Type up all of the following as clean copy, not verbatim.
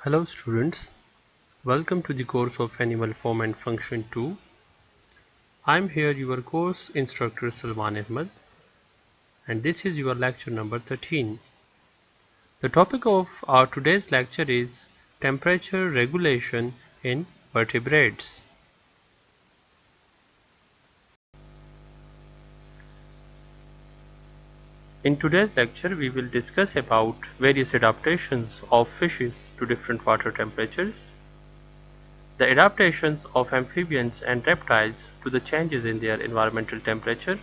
Hello students, welcome to the course of Animal Form and Function 2. I am here your course instructor Salman Ahmad and this is your lecture number 13. The topic of our today's lecture is temperature regulation in vertebrates. In today's lecture we will discuss about various adaptations of fishes to different water temperatures, the adaptations of amphibians and reptiles to the changes in their environmental temperature,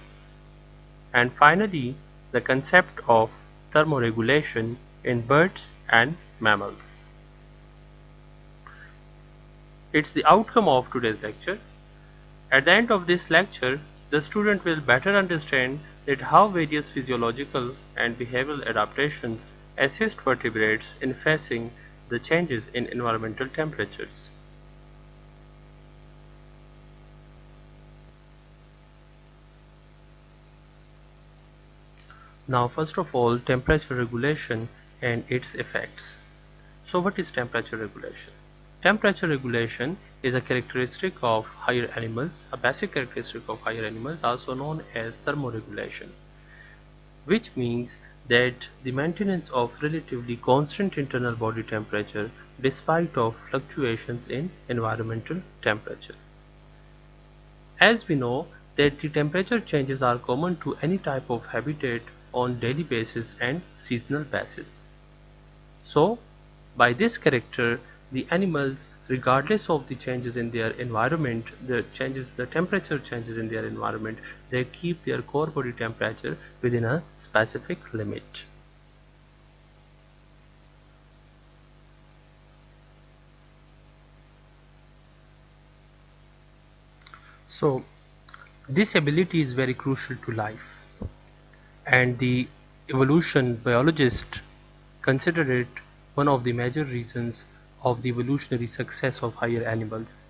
and finally the concept of thermoregulation in birds and mammals. It's the outcome of today's lecture. At the end of this lecture, the student will better understand that how various physiological and behavioral adaptations assist vertebrates in facing the changes in environmental temperatures. Now, first of all, temperature regulation and its effects. So what is temperature regulation? Temperature regulation is a characteristic of higher animals, a basic characteristic of higher animals, also known as thermoregulation, which means that the maintenance of relatively constant internal body temperature despite of fluctuations in environmental temperature. As we know that the temperature changes are common to any type of habitat on daily basis and seasonal basis. So, by this character, the animals, regardless of the changes in their environment, the temperature changes in their environment, they keep their core body temperature within a specific limit. So, this ability is very crucial to life, and the evolution biologists consider it one of the major reasons of the evolutionary success of higher animals.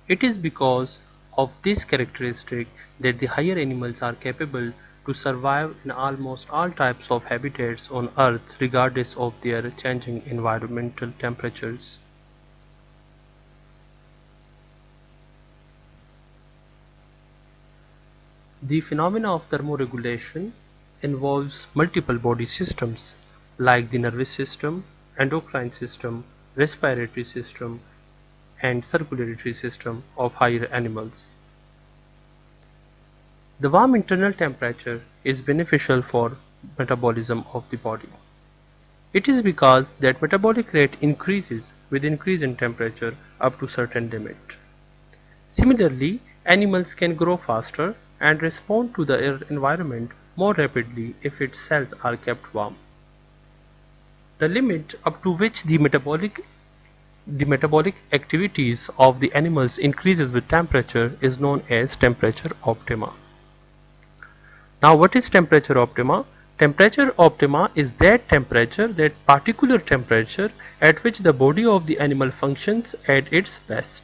It is because of this characteristic that the higher animals are capable to survive in almost all types of habitats on Earth regardless of their changing environmental temperatures. The phenomena of thermoregulation involves multiple body systems like the nervous system, endocrine system, respiratory system, and circulatory system of higher animals. The warm internal temperature is beneficial for metabolism of the body. It is because that metabolic rate increases with increase in temperature up to certain limit. Similarly, animals can grow faster and respond to the environment more rapidly if its cells are kept warm. The limit up to which the metabolic activities of the animals increases with temperature is known as temperature optima. Now, what is temperature optima? Temperature optima is that particular temperature at which the body of the animal functions at its best.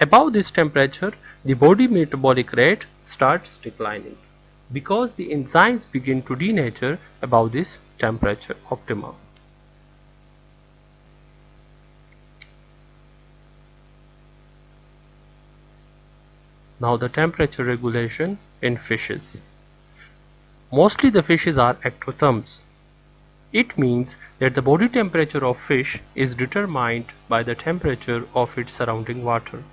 Above this temperature, the body metabolic rate starts declining because the enzymes begin to denature above this temperature optima. Now, the temperature regulation in fishes. Mostly the fishes are ectotherms. It means that the body temperature of fish is determined by the temperature of its surrounding water.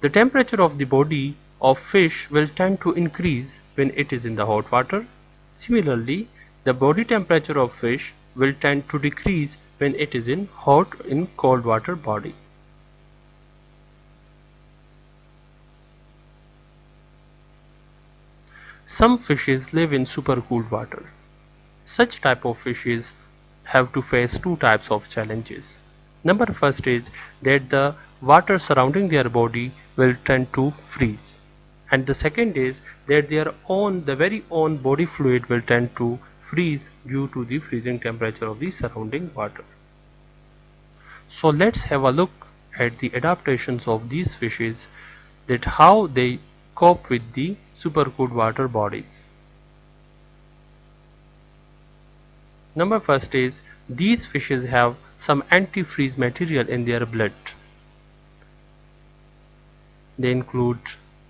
The temperature of the body of fish will tend to increase when it is in the hot water. Similarly, the body temperature of fish will tend to decrease when it is in cold water body. Some fishes live in supercooled water. Such type of fishes have to face two types of challenges. Number first is that the water surrounding their body will tend to freeze, and the second is that the very own body fluid will tend to freeze due to the freezing temperature of the surrounding water. So let's have a look at the adaptations of these fishes, that how they cope with the supercooled water bodies. Number first is these fishes have some antifreeze material in their blood. They include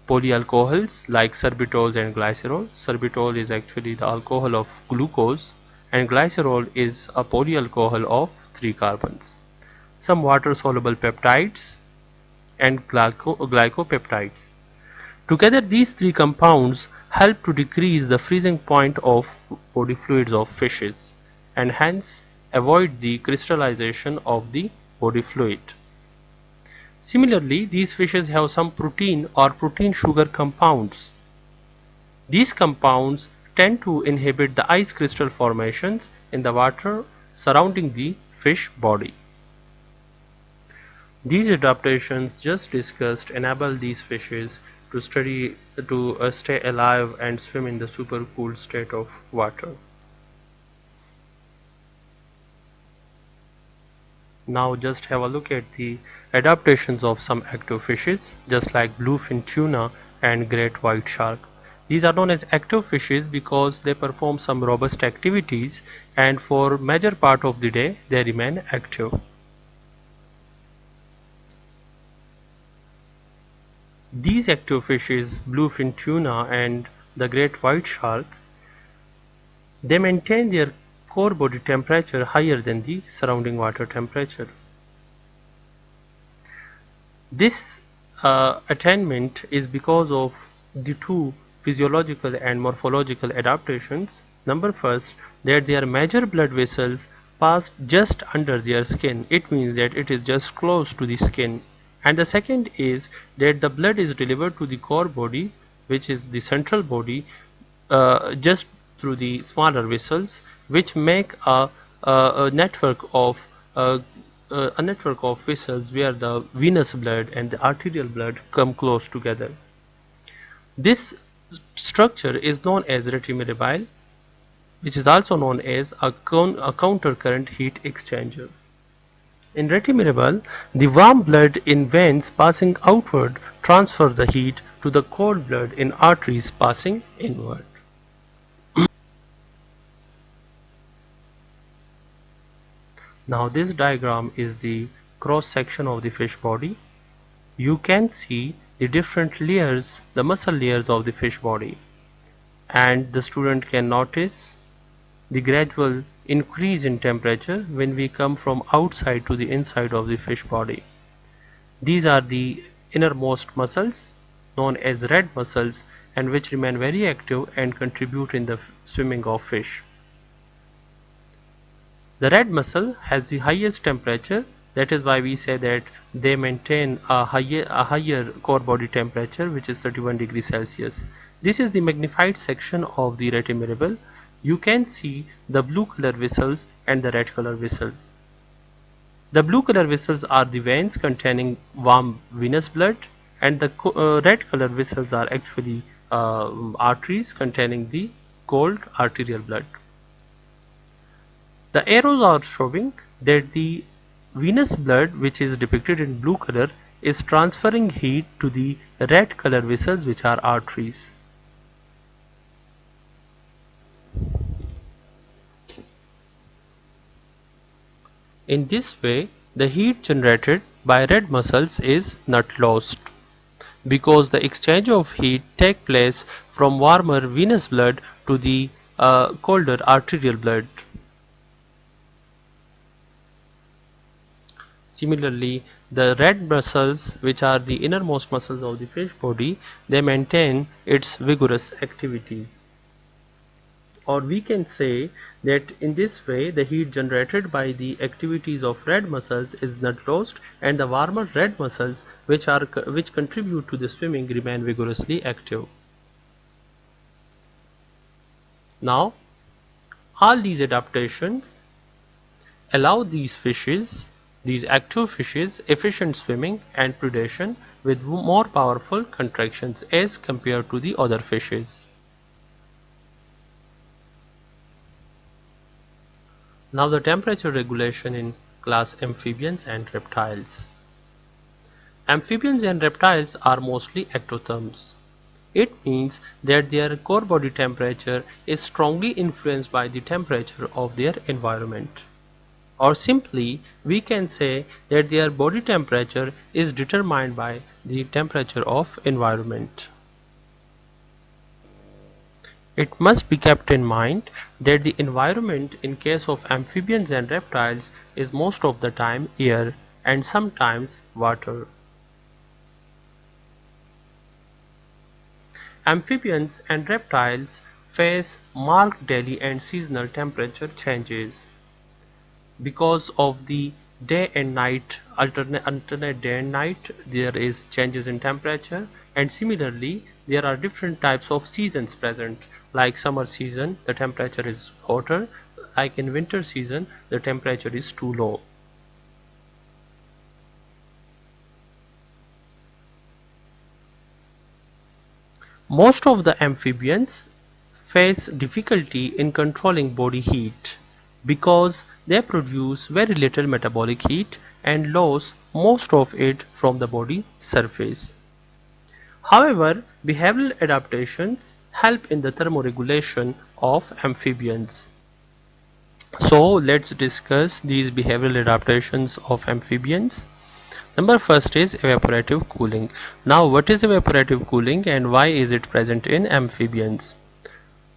polyalcohols like sorbitol and glycerol. Sorbitol is actually the alcohol of glucose and glycerol is a polyalcohol of 3 carbons. Some water soluble peptides and glycopeptides. Together these three compounds help to decrease the freezing point of body fluids of fishes and hence avoid the crystallization of the body fluid. Similarly, these fishes have some protein or protein sugar compounds. These compounds tend to inhibit the ice crystal formations in the water surrounding the fish body. These adaptations just discussed enable these fishes to stay alive and swim in the supercooled state of water. Now just have a look at the adaptations of some active fishes just like bluefin tuna and great white shark. These are known as active fishes because they perform some robust activities and for major part of the day they remain active. These active fishes, bluefin tuna and the great white shark, they maintain their core body temperature higher than the surrounding water temperature. This attainment is because of the two physiological and morphological adaptations. Number first, that their major blood vessels pass just under their skin. It means that it is just close to the skin. And the second is that the blood is delivered to the core body, which is the central body, just through the smaller vessels, which make a network of vessels where the venous blood and the arterial blood come close together. This structure is known as retromirabile, which is also known as a countercurrent heat exchanger. In retromirabile, the warm blood in veins passing outward transfer the heat to the cold blood in arteries passing inward. Now this diagram is the cross section of the fish body. You can see the different layers, the muscle layers of the fish body, and the student can notice the gradual increase in temperature when we come from outside to the inside of the fish body. These are the innermost muscles known as red muscles and which remain very active and contribute in the swimming of fish. The red muscle has the highest temperature, that is why we say that they maintain a higher core body temperature, which is 31 degrees Celsius. This is the magnified section of the retromirabile. You can see the blue color vessels and the red color vessels. The blue color vessels are the veins containing warm venous blood, and the red color vessels are actually arteries containing the cold arterial blood. The arrows are showing that the venous blood, which is depicted in blue color, is transferring heat to the red color vessels, which are arteries. In this way, the heat generated by red muscles is not lost, because the exchange of heat takes place from warmer venous blood to the colder arterial blood. Similarly, the red muscles, which are the innermost muscles of the fish body, they maintain its vigorous activities. Or we can say that in this way the heat generated by the activities of red muscles is not lost, and the warmer red muscles which contribute to the swimming remain vigorously active. Now all these adaptations allow these active fishes efficient swimming and predation with more powerful contractions as compared to the other fishes. Now the temperature regulation in class amphibians and reptiles. Amphibians and reptiles are mostly ectotherms. It means that their core body temperature is strongly influenced by the temperature of their environment. Or simply, we can say that their body temperature is determined by the temperature of environment. It must be kept in mind that the environment in case of amphibians and reptiles is most of the time air and sometimes water. Amphibians and reptiles face marked daily and seasonal temperature changes because of the day and night alternate day and night. There is changes in temperature, and similarly there are different types of seasons present. Like summer season the temperature is hotter, like in winter season the temperature is too low. Most of the amphibians face difficulty in controlling body heat because they produce very little metabolic heat and lose most of it from the body surface. However, behavioral adaptations help in the thermoregulation of amphibians. So let's discuss these behavioral adaptations of amphibians. Number first is evaporative cooling. Now what is evaporative cooling and why is it present in amphibians?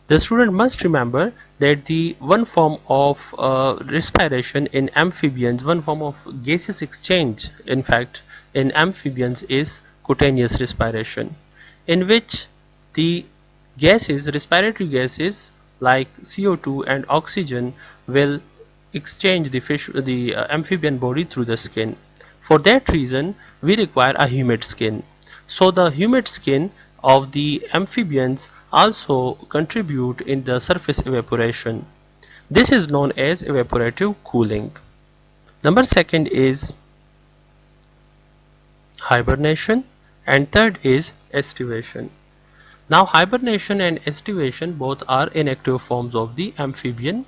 The student must remember that the one form of respiration in amphibians, one form of gaseous exchange in fact in amphibians is cutaneous respiration, in which the gases, respiratory gases like CO2 and oxygen will exchange the amphibian body through the skin. For that reason we require a humid skin. So the humid skin of the amphibians also contribute in the surface evaporation. This is known as evaporative cooling. Number second is hibernation and third is estivation. Now hibernation and estivation both are inactive forms of the amphibian,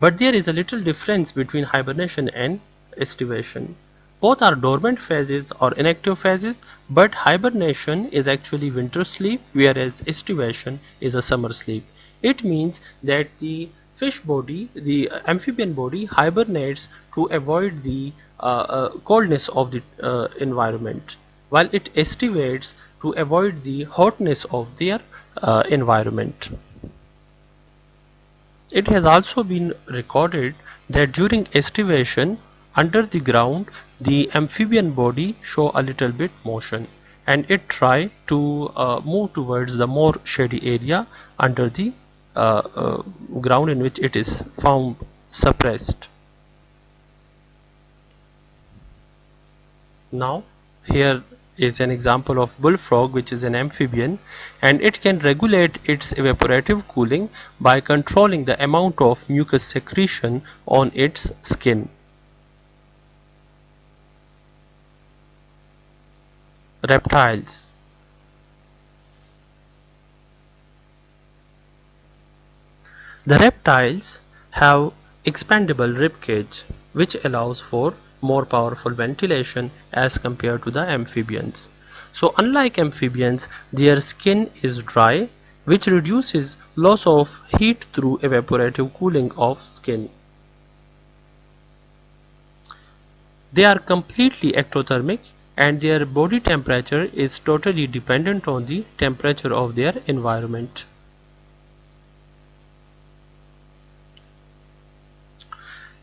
but there is a little difference between hibernation and estivation. Both are dormant phases or inactive phases, but hibernation is actually winter sleep whereas estivation is a summer sleep. It means that the fish body, the amphibian body hibernates to avoid the coldness of the environment, while it estivates to avoid the hotness of their environment. It has also been recorded that during estivation under the ground the amphibian body show a little bit motion and it try to move towards the more shady area under the ground in which it is found suppressed. Now here is an example of bullfrog, which is an amphibian, and it can regulate its evaporative cooling by controlling the amount of mucus secretion on its skin. Reptiles. The reptiles have expandable rib cage, which allows for more powerful ventilation as compared to the amphibians. So unlike amphibians, their skin is dry, which reduces loss of heat through evaporative cooling of skin. They are completely ectothermic and their body temperature is totally dependent on the temperature of their environment.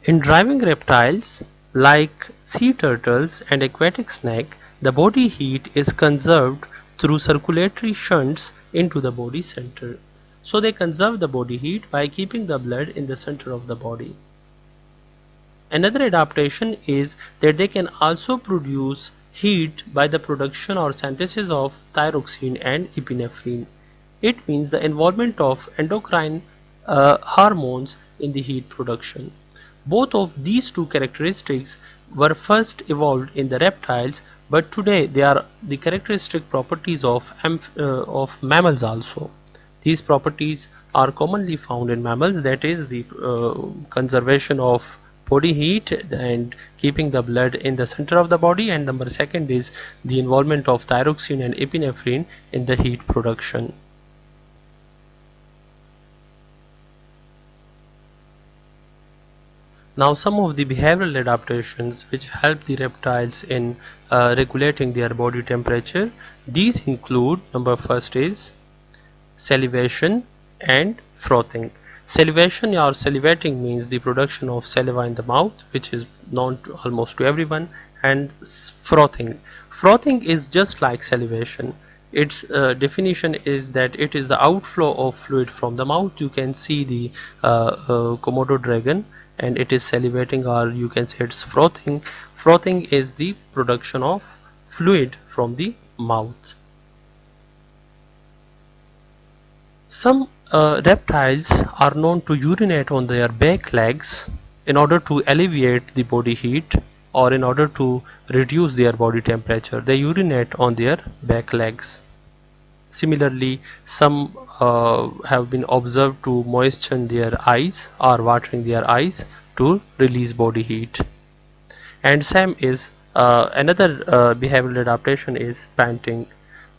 In driving reptiles like sea turtles and aquatic snake, the body heat is conserved through circulatory shunts into the body center. So they conserve the body heat by keeping the blood in the center of the body. Another adaptation is that they can also produce heat by the production or synthesis of thyroxine and epinephrine. It means the involvement of endocrine hormones in the heat production. Both of these two characteristics were first evolved in the reptiles, but today they are the characteristic properties of mammals also. These properties are commonly found in mammals, that is the conservation of body heat and keeping the blood in the center of the body, and number second is the involvement of thyroxine and epinephrine in the heat production. Now some of the behavioral adaptations which help the reptiles in regulating their body temperature, these include, number first is salivation and frothing. Salivation or salivating means the production of saliva in the mouth, which is known to almost to everyone, and frothing. Frothing is just like salivation. Its definition is that it is the outflow of fluid from the mouth. You can see the Komodo dragon, and it is salivating, or you can say it's frothing. Frothing is the production of fluid from the mouth. Some reptiles are known to urinate on their back legs in order to alleviate the body heat, or in order to reduce their body temperature. They urinate on their back legs. Similarly, some have been observed to moisten their eyes or watering their eyes to release body heat. And same is another behavioral adaptation is panting.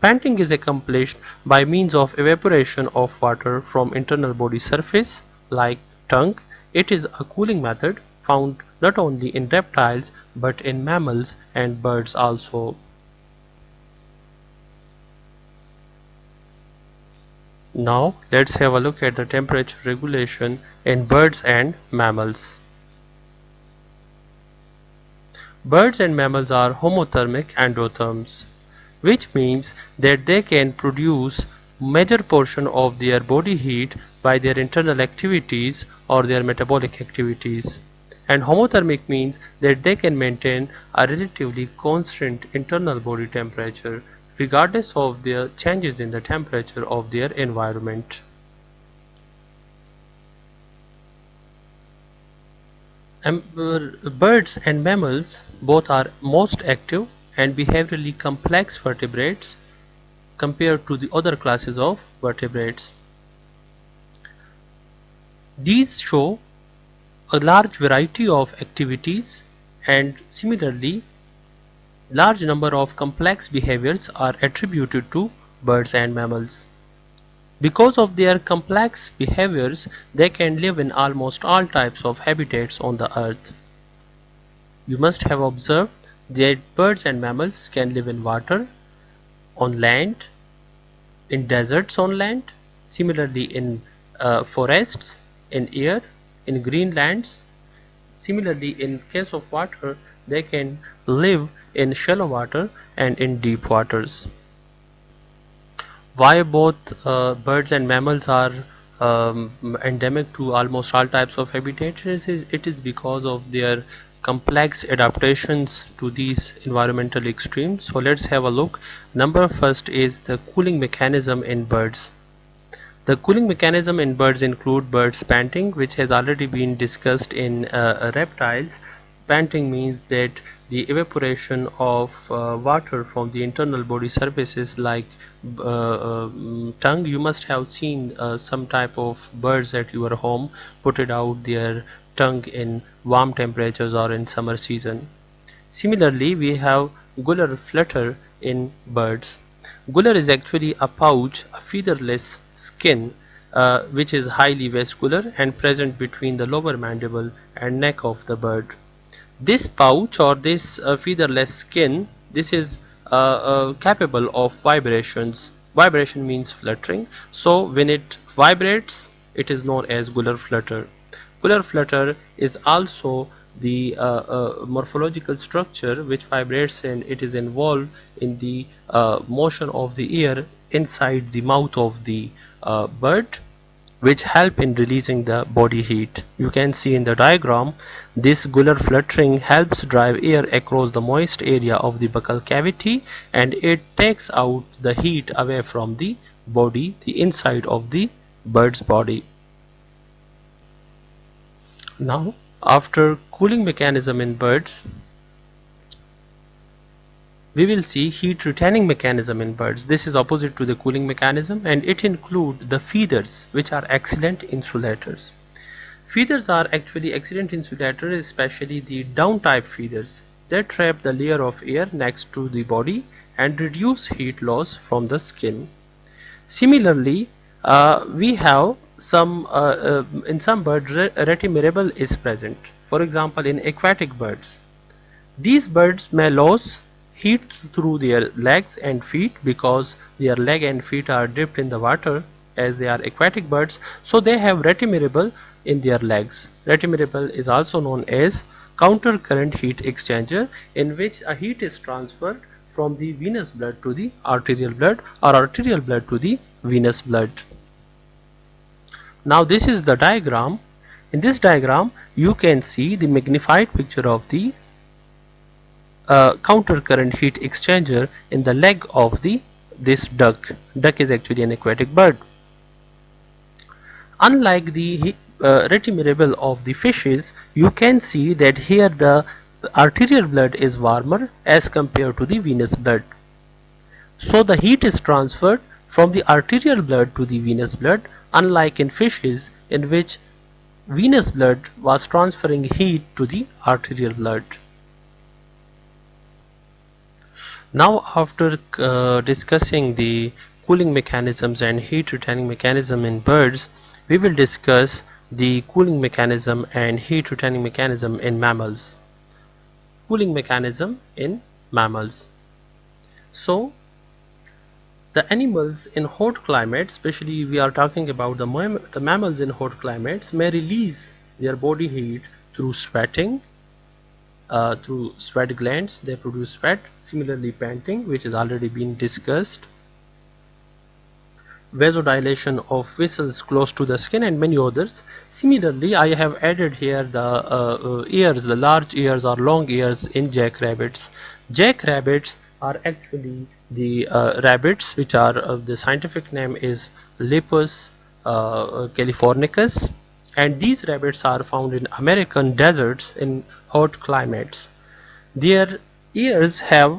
Panting is accomplished by means of evaporation of water from internal body surface like tongue. It is a cooling method found not only in reptiles but in mammals and birds also. Now let's have a look at the temperature regulation in birds and mammals. Birds and mammals are homothermic endotherms, which means that they can produce major portion of their body heat by their internal activities or their metabolic activities. And homothermic means that they can maintain a relatively constant internal body temperature regardless of the changes in the temperature of their environment. Birds and mammals both are most active and behaviorally complex vertebrates compared to the other classes of vertebrates. These show a large variety of activities, and similarly large number of complex behaviors are attributed to birds and mammals. Because of their complex behaviors, they can live in almost all types of habitats on the earth. You must have observed that birds and mammals can live in water, on land, in deserts on land, similarly in forests, in air, in green lands. Similarly, in case of water, they can live in shallow water and in deep waters. Why both birds and mammals are endemic to almost all types of habitats? It is because of their complex adaptations to these environmental extremes. So let's have a look. Number first is the cooling mechanism in birds. The cooling mechanism in birds include birds panting, which has already been discussed in reptiles. Panting means that the evaporation of water from the internal body surfaces like tongue. You must have seen some type of birds at your home put it out their tongue in warm temperatures or in summer season. Similarly, we have gular flutter in birds. Gular is actually a pouch, a featherless skin which is highly vascular and present between the lower mandible and neck of the bird. This pouch or this featherless skin, this is capable of vibrations. Vibration means fluttering. So when it vibrates, it is known as gular flutter. Gular flutter is also the morphological structure which vibrates, and it is involved in the motion of the air inside the mouth of the bird, which help in releasing the body heat. You can see in the diagram, this gular fluttering helps drive air across the moist area of the buccal cavity, and it takes out the heat away from the body, the inside of the bird's body. Now, after cooling mechanism in birds, we will see heat retaining mechanism in birds. This is opposite to the cooling mechanism, and it includes the feathers, which are excellent insulators. Feathers are actually accident insulators, especially the down type feathers. They trap the layer of air next to the body and reduce heat loss from the skin. Similarly, we have in some birds retimirable is present. For example, in aquatic birds, these birds may lose heat through their legs and feet because their leg and feet are dipped in the water as they are aquatic birds, so they have retimirable in their legs. Retimirable is also known as counter current heat exchanger, in which a heat is transferred from the venous blood to the arterial blood or arterial blood to the venous blood. Now this is the diagram. In this diagram you can see the magnified picture of the counter current heat exchanger in the leg of this duck. Duck is actually an aquatic bird. Unlike the retimirable of the fishes, you can see that here the arterial blood is warmer as compared to the venous blood. So the heat is transferred from the arterial blood to the venous blood, unlike in fishes in which venous blood was transferring heat to the arterial blood. Now after discussing the cooling mechanisms and heat retaining mechanism in birds, we will discuss the cooling mechanism and heat retaining mechanism in mammals. Cooling mechanism in mammals. So the animals in hot climates, especially we are talking about the mammals in hot climates, may release their body heat through sweating. Through sweat glands they produce sweat. Similarly, panting, which has already been discussed, vasodilation of vessels close to the skin, and many others. Similarly, I have added here the ears, the large ears or long ears in jackrabbits. Jackrabbits are actually the rabbits which are the scientific name is Lepus californicus, and these rabbits are found in American deserts in hot climates. Their ears have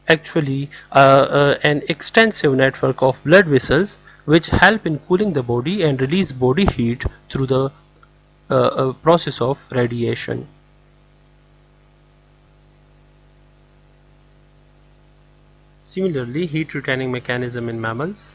actually an extensive network of blood vessels which help in cooling the body and release body heat through the process of radiation. Similarly, heat retaining mechanism in mammals.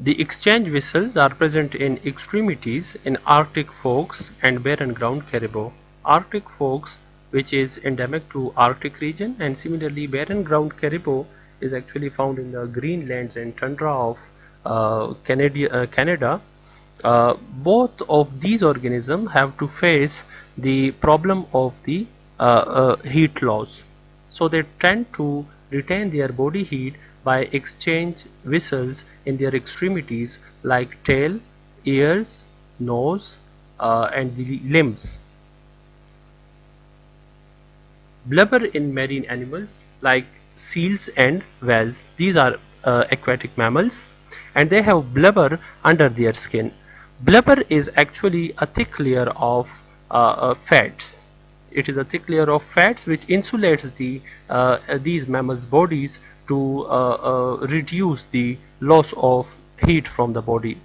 The exchange vessels are present in extremities in Arctic fox and barren ground caribou. Arctic fox, which is endemic to Arctic region, and similarly barren ground caribou is actually found in the greenlands and tundra of Canada. Both of these organisms have to face the problem of the heat loss, so they tend to retain their body heat by exchange vessels in their extremities like tail, ears, nose, and the limbs. Blubber in marine animals like seals and whales. These are aquatic mammals, and they have blubber under their skin. Blubber is actually a thick layer of fats. It is a thick layer of fats which insulates these mammals' bodies to reduce the loss of heat from the body.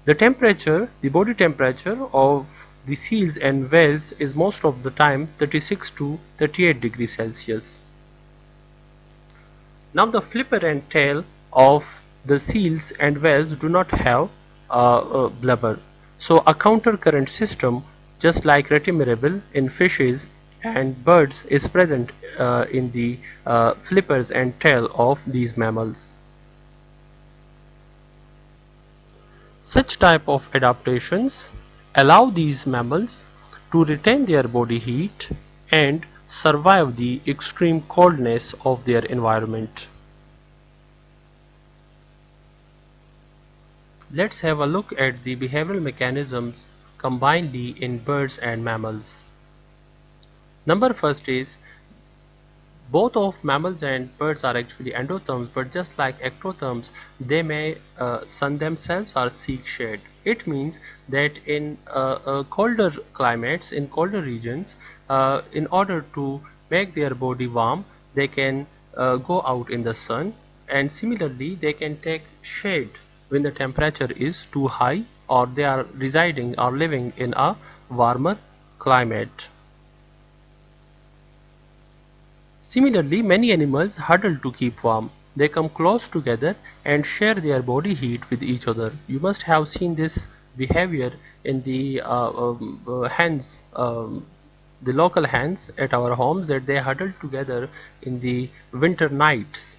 The temperature, the body temperature of the seals and whales is most of the time 36 to 38 degrees Celsius. Now the flipper and tail of the seals and whales do not have blubber. So a counter current system, just like retimirable in fishes and birds, is present in the flippers and tail of these mammals. Such type of adaptations allow these mammals to retain their body heat and survive the extreme coldness of their environment. Let's have a look at the behavioral mechanisms combinedly in birds and mammals. Number first is, both of mammals and birds are actually endotherms, but just like ectotherms, they may sun themselves or seek shade. It means that in colder climates, in colder regions, in order to make their body warm, they can go out in the sun, and similarly they can take shade when the temperature is too high or they are residing or living in a warmer climate. Similarly, many animals huddle to keep warm. They come close together and share their body heat with each other. You must have seen this behavior in the hens, the local hens at our homes, that they huddle together in the winter nights.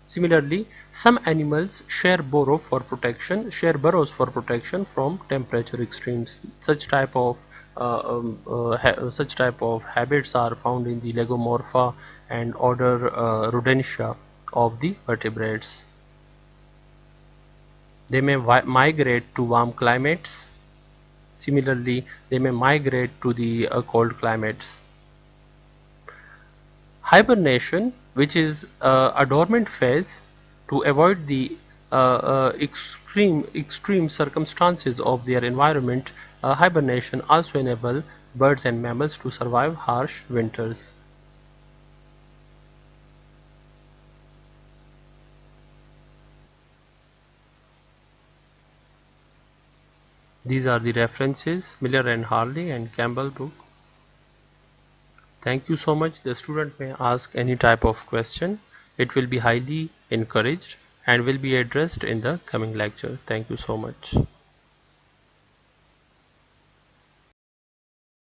Similarly, some animals share burrows for protection from temperature extremes. Such type of habits are found in the Legomorpha and order Rodentia of the vertebrates. They may migrate to warm climates. Similarly, they may migrate to the cold climates. Hibernation, which is a dormant phase to avoid the extreme circumstances of their environment. Hibernation also enables birds and mammals to survive harsh winters. These are the references: Miller and Harley and Campbell book. Thank you so much. The student may ask any type of question. It will be highly encouraged and will be addressed in the coming lecture. Thank you so much.